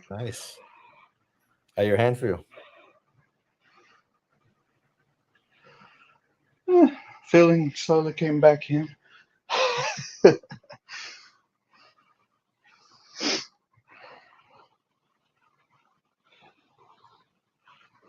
Nice. How your hand feel? Feeling slowly came back in.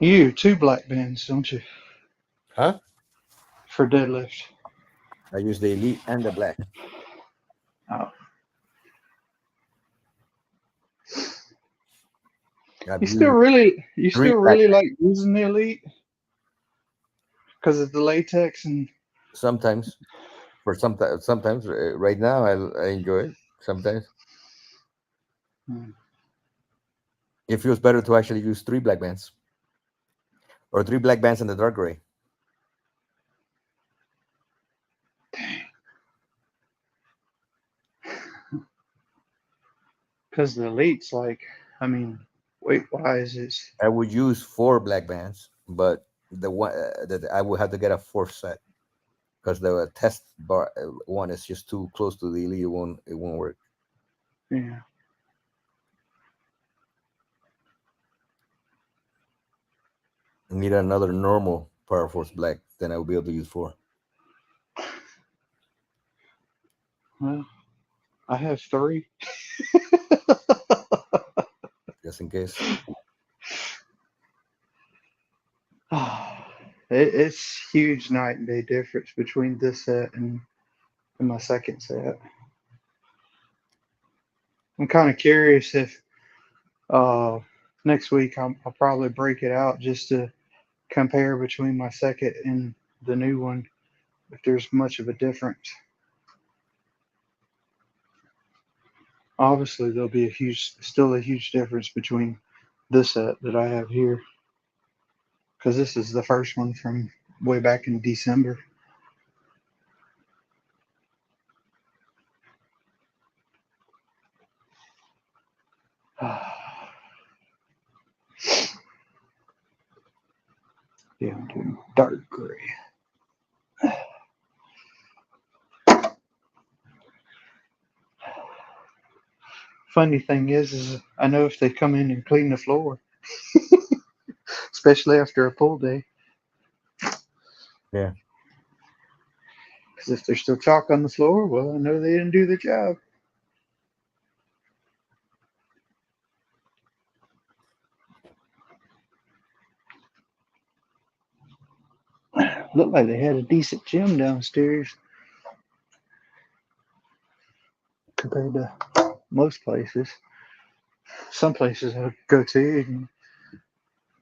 You two black bands, don't you, Huh? for deadlift? I use the elite and the black. Oh. I've You still used really, you three still black really bands. like using the elite because of the latex and. Sometimes for sometimes right now I enjoy it. Sometimes Hmm. it feels better to actually use three black bands or three black bands in the dark gray. Because the elite's like, I mean, weight wise, it's. I would use four black bands, but the one that I would have to get a fourth set because the test bar one is just too close to the elite. It won't work. Yeah. I need another normal Power Force black, then I will be able to use four, Well, I have three. just in case. It's huge night and day difference between this set and my second set. I'm kind of curious if uh, next week I'll probably break it out just to compare between my second and the new one if there's much of a difference. Obviously, there'll be still a huge difference between this set that I have here because this is the first one from way back in December. Down to dark gray. Funny thing is I know if they come in and clean the floor, especially after a pull day, Yeah, because if there's still chalk on the floor, well, I know they didn't do their job. Looked like they had a decent gym downstairs compared to most places. Some places I go to,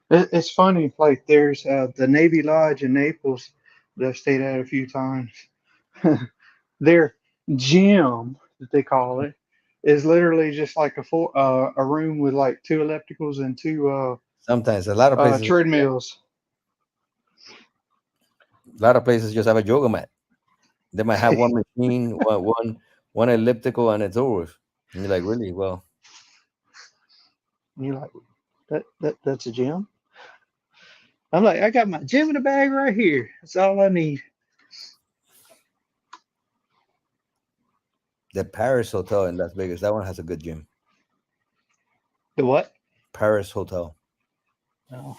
it's funny. Like there's the Navy Lodge in Naples that I've stayed at a few times. Their gym that they call it is literally just like a room with like two ellipticals and two sometimes a lot of places, treadmills. a lot of places just have a yoga mat. They might have one machine, one elliptical, and it's over. And you're like, really? Well, And you're like, that's a gym. I'm like, I got my gym in the bag right here. That's all I need. the Paris Hotel in Las Vegas, that one has a good gym. The what? Paris Hotel, Oh.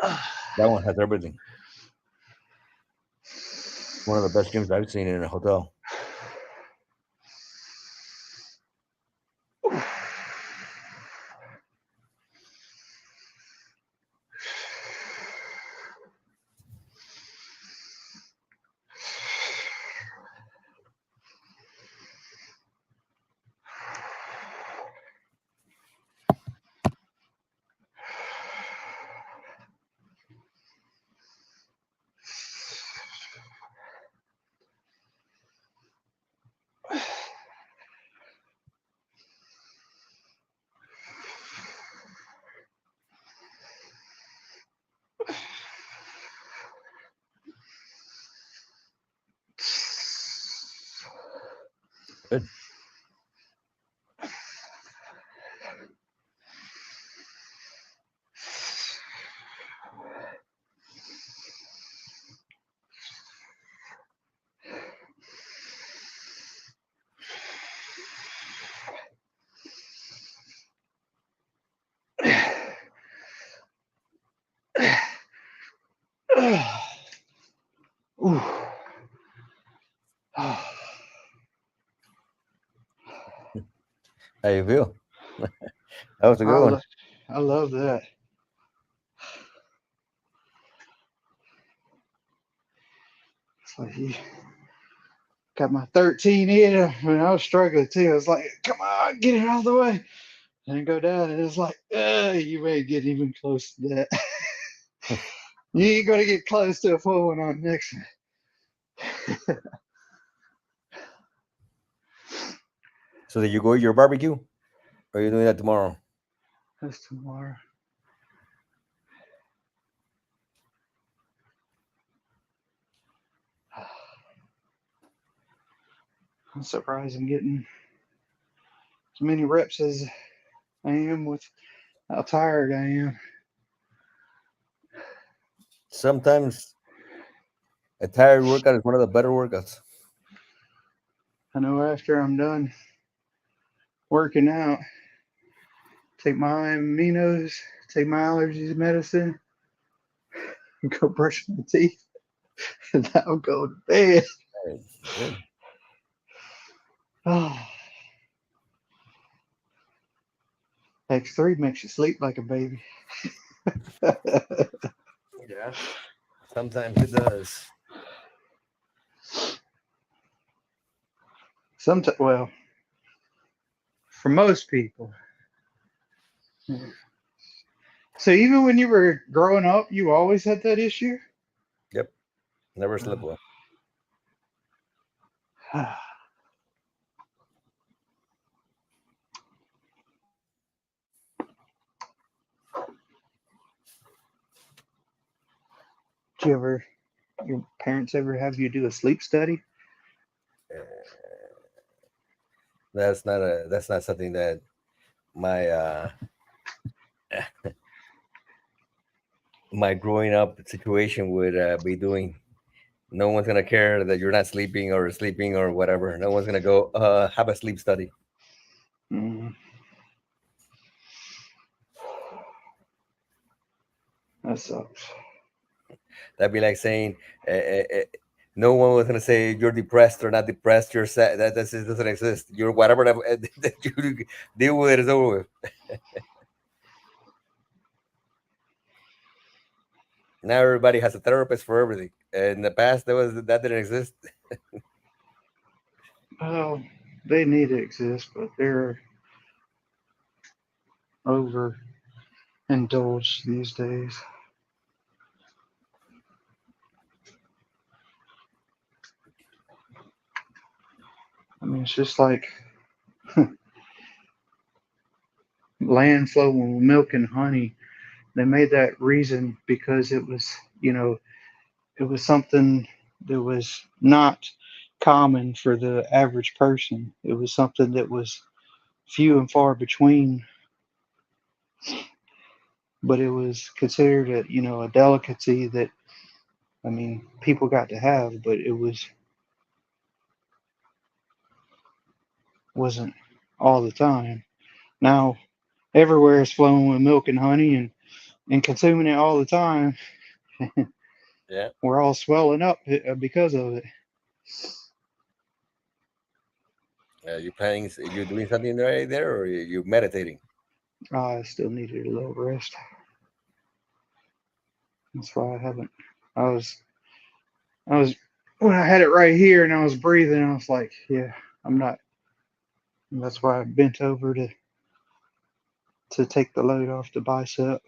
that one has everything. One of the best gyms I've seen in a hotel. Ooh. How you feel? That was a I good one. love, I love that. It's like you got my 13 in. I mean, I was struggling too. I was like, come on, get it out of the way. And then go down, and it's like, you ain't get even close to that. You ain't gonna get close to a full one on the next one. So did you go to your barbecue? Or are you doing that tomorrow? That's tomorrow. I'm surprised I'm getting as many reps as I am with how tired I am. Sometimes a tired workout is one of the better workouts. I know after I'm done working out, take my aminos, take my allergies medicine, and go brush my teeth, and I'll go to bed. Right. Good. Oh, X3 makes you sleep like a baby. Yeah. Sometimes it does. Sometimes, well, for most people. So even when you were growing up, you always had that issue? Yep. Never slept well. Did you ever, your parents ever have you do a sleep study? Uh, that's not something that my my growing up situation would be doing. No one's gonna care that you're not sleeping or whatever. No one's gonna go have a sleep study. Mm, that sucks. That'd be like saying no one was gonna say you're depressed or not depressed. You're sad. That doesn't exist. You're whatever that you deal with is over with. Now everybody has a therapist for everything. In the past, that didn't exist. Well, they need to exist, but they're overindulged these days. I mean, it's just like land flowing with milk and honey. They made that reason because it was, it was something that was not common for the average person. It was something that was few and far between, but it was considered a delicacy that, I mean, people got to have, but it wasn't all the time. Now everywhere is flowing with milk and honey, and consuming it all the time. Yeah. We're all swelling up because of it. You planning? You doing something right there, or you meditating? I still needed a little rest. That's why I haven't. I was, I was, when I had it right here and I was breathing, I was like, yeah, I'm not. And that's why I bent over to take the load off the bicep.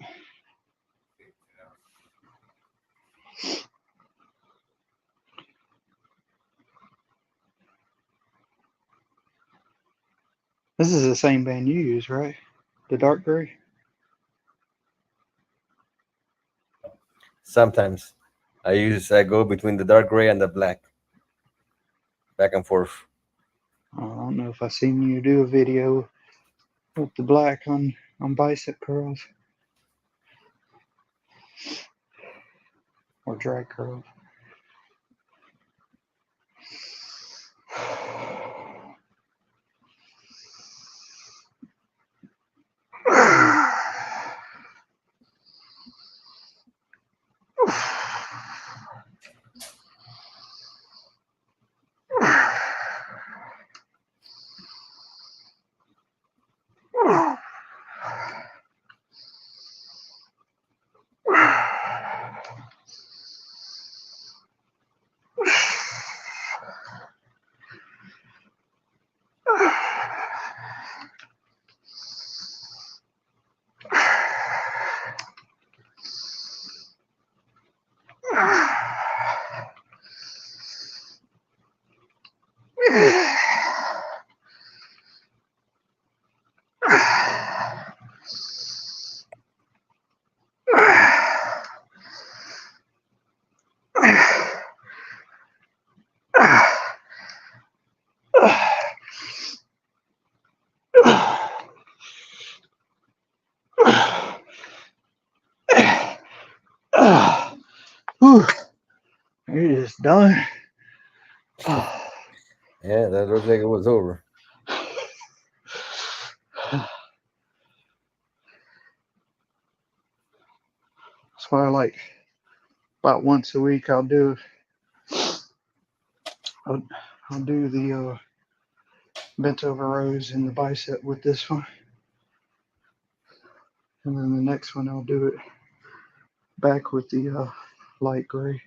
This is the same band you use, right? The dark gray. Sometimes I go between the dark gray and the black, back and forth. I don't know if I seen you do a video with the black on bicep curls or drag curls. Whew, you're just done. Yeah, that looks like it was over. That's why I like about once a week I'll, I'll do the bent over rows in the bicep with this one, and then the next one I'll do it back with the light gray.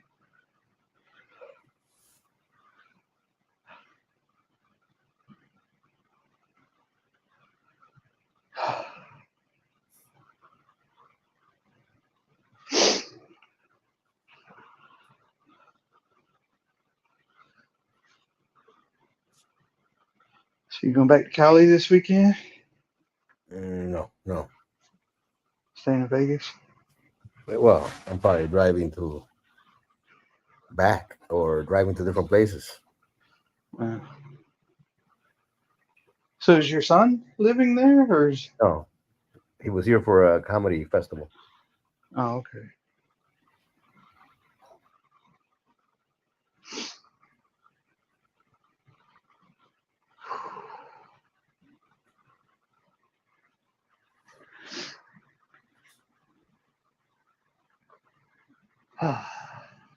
So you going back to Cali this weekend? No, no. Staying in Vegas? Well, I'm probably driving to back or driving to different places. Uh, so is your son living there, or is? No, he was here for a comedy festival. Oh, okay.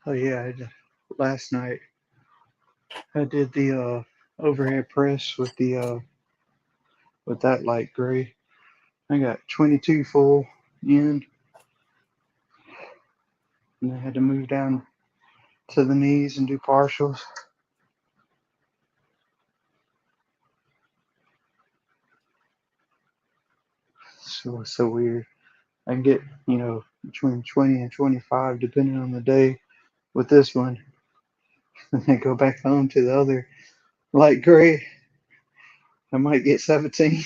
Oh yeah, last night I did the overhead press with that light gray. I got 22 full in, and I had to move down to the knees and do partials. So it's so weird. I can get between 20 and 25 depending on the day with this one, and then go back home to the other light gray. I might get 17.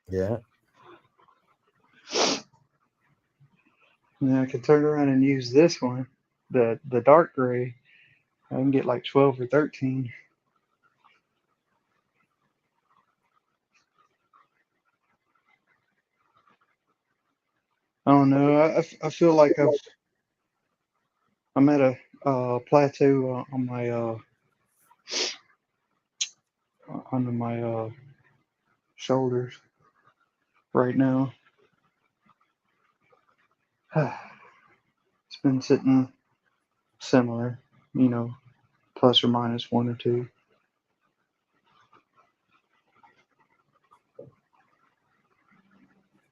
Yeah, And then I can turn around and use this one, the dark gray. I can get like 12 or 13. I don't know. I feel like I'm at a plateau on my under my shoulders right now. It's been sitting similar, you know, plus or minus one or two.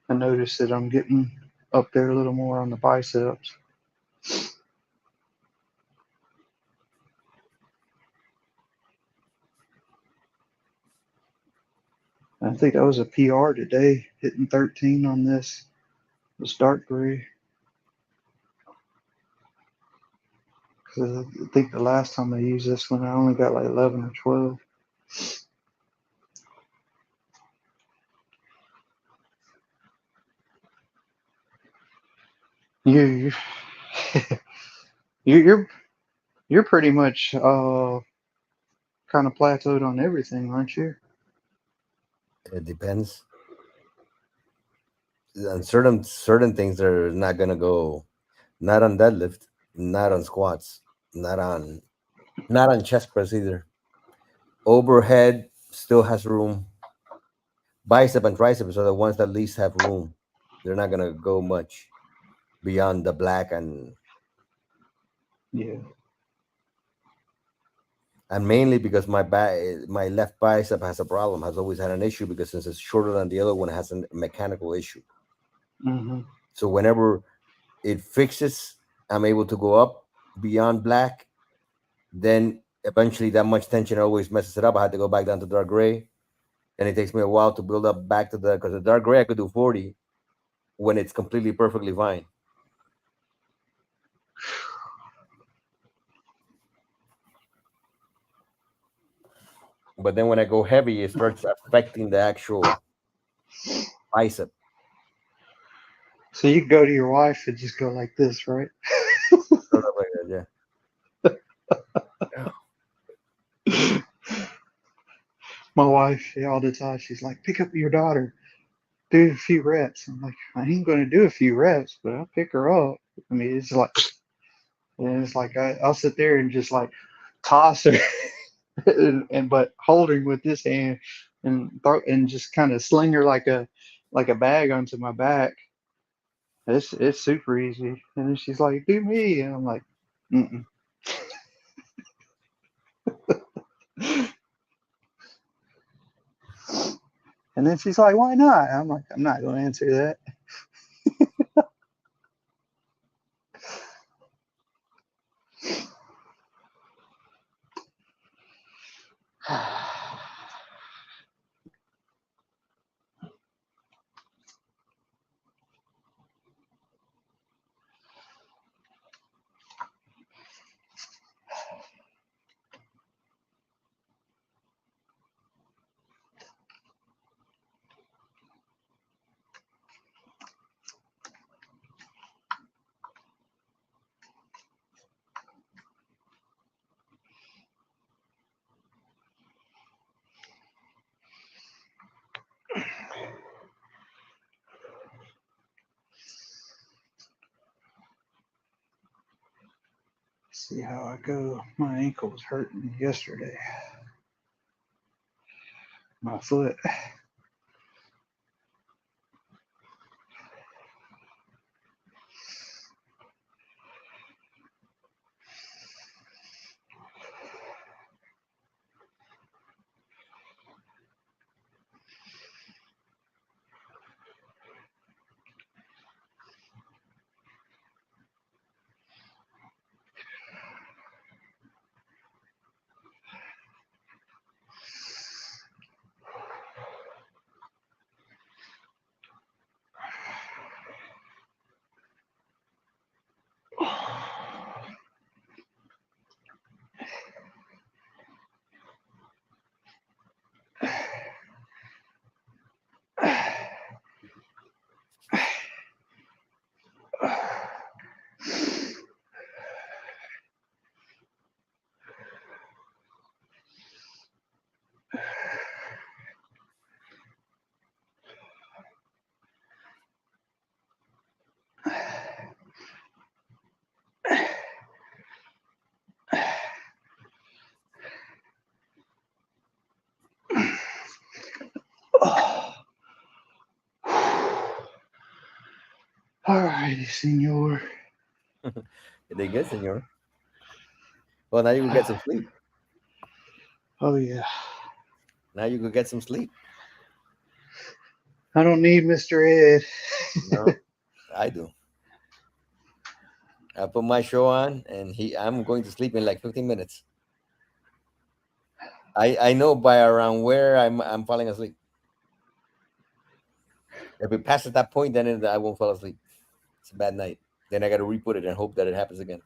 I noticed that I'm getting up there a little more on the biceps. I think that was a PR today, hitting 13 on this dark gray. Because I think the last time I used this one, I only got like 11 or 12. You, you, you're you're pretty much kind of plateaued on everything, aren't you? it depends. And certain things are not gonna go. Not on deadlift, not on squats, not on not on chest press either. Overhead still has room. Bicep and triceps are the ones that least have room. They're not gonna go much beyond the black Yeah. and mainly because my left bicep has a problem, has always had an issue because since it's shorter than the other one, it has a mechanical issue. Hmm. So whenever it fixes, I'm able to go up beyond black. Then eventually that much tension always messes it up. I had to go back down to dark gray, and it takes me a while to build up back to the because the dark gray I could do 40 when it's completely perfectly fine. But then when I go heavy, it starts affecting the actual bicep. So you go to your wife and just go like this, right? Sort of like that, yeah. My wife, all the time, she's like, "Pick up your daughter." do a few reps. I'm like, I ain't gonna do a few reps, but I'll pick her up. I mean, it's like, and it's like I'll sit there and just like toss her, and but holding with this hand and throw and just kind of sling her like a bag onto my back. It's super easy. And then she's like, "Do me," and I'm like, "Mm." And then she's like, "Why not?" I'm like, "I'm not gonna answer that." See how I go. My ankle was hurting yesterday. My foot. All righty, senor. They good, senor. Well, now you go get some sleep. Oh yeah. Now you go get some sleep. I don't need Mr. Ed. No, I do. I put my show on, and I'm going to sleep in like 15 minutes. I know by around where I'm falling asleep. If it passes that point, then I won't fall asleep. It's a bad night. Then I got to re-put it and hope that it happens again.